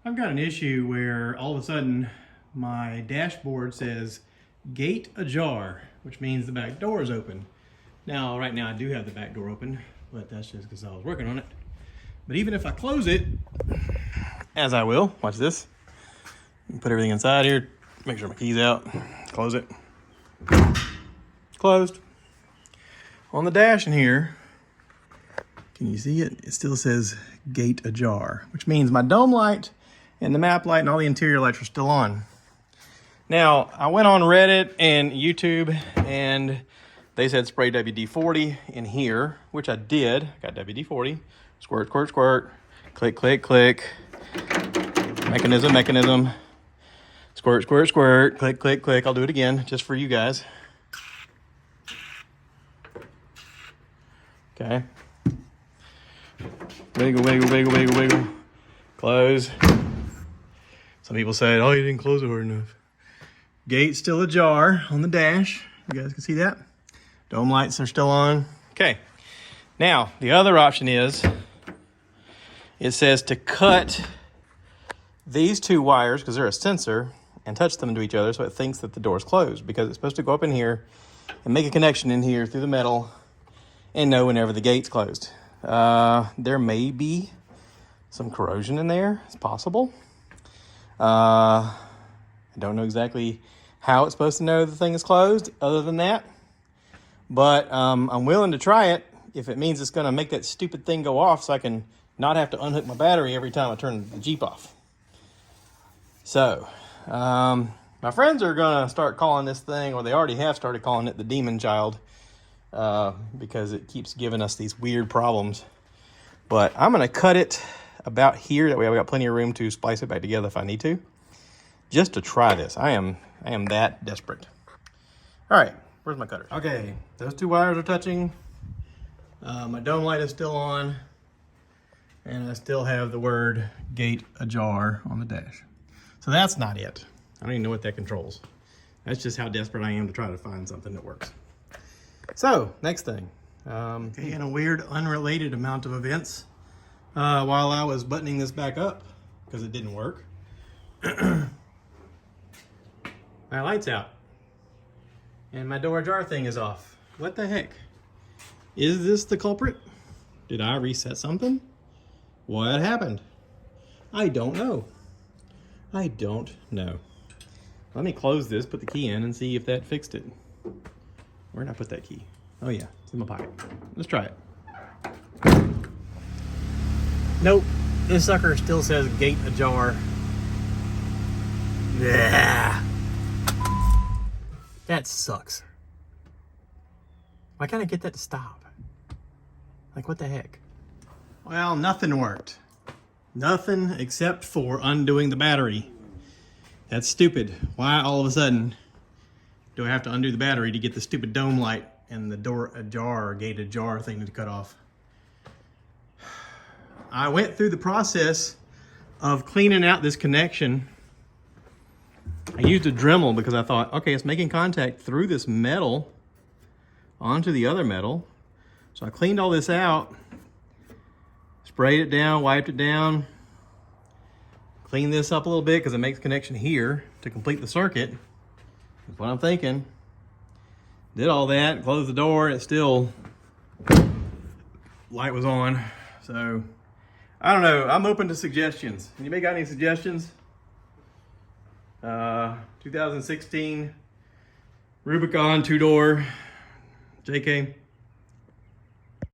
I've got an issue where all of a sudden my dashboard says gate ajar, which means the back door is open. Now, right now I do have the back door open, but that's just because I was working on it. But even if I close it, as I will, watch this. Put everything inside here, make sure my key's out, close it. Closed. On the dash in here, can you see it? It still says gate ajar, which means my dome light and the map light and all the interior lights are still on. Now, I went on Reddit and YouTube and they said spray WD-40 in here, which I did. I got WD-40, squirt, squirt, squirt, click, click, click, mechanism, squirt, squirt, squirt, click, click, click. I'll do it again just for you guys. Okay. Wiggle, wiggle, wiggle, wiggle, wiggle. Close. Some people said, oh, you didn't close it hard enough. Gate's still ajar on the dash. You guys can see that. Dome lights are still on. Okay. Now, the other option is, it says to cut these two wires, because they're a sensor, and touch them to each other so it thinks that the door is closed, because it's supposed to go up in here and make a connection in here through the metal and know whenever the gate's closed. There may be some corrosion in there. It's possible. I don't know exactly how it's supposed to know the thing is closed other than that. But I'm willing to try it if it means it's going to make that stupid thing go off so I can not have to unhook my battery every time I turn the Jeep off. So, my friends are going to start calling this thing, or they already have started calling it the Demon Child, because it keeps giving us these weird problems. But I'm going to cut it about here. That way I've got plenty of room to splice it back together if I need to. Just to try this. I am that desperate. All right, where's my cutter? Okay, those two wires are touching. My dome light is still on. And I still have the word gate ajar on the dash. So that's not it. I don't even know what that controls. That's just how desperate I am to try to find something that works. So, next thing. Okay, in a weird, unrelated amount of events, while I was buttoning this back up, because it didn't work, my light's out. And my door ajar thing is off. What the heck? Is this the culprit? Did I reset something? What happened? I don't know. I don't know. Let me close this, put the key in, and see if that fixed it. Where did I put that key? Oh yeah, it's in my pocket. Let's try it. Nope, this sucker still says gate ajar. Yeah. That sucks. Why can't I get that to stop? Like, what the heck? Well, nothing worked. Nothing except for undoing the battery. That's stupid. Why all of a sudden do I have to undo the battery to get the stupid dome light and the door ajar or gate ajar thing to cut off? I went through the process of cleaning out this connection. I used a Dremel because I thought, okay, it's making contact through this metal onto the other metal. So I cleaned all this out, sprayed it down, wiped it down, cleaned this up a little bit because it makes a connection here to complete the circuit. That's what I'm thinking. Did all that, closed the door, and it still, light was on. So, I don't know, I'm open to suggestions. Anybody got any suggestions? 2016 Rubicon 2-door JK.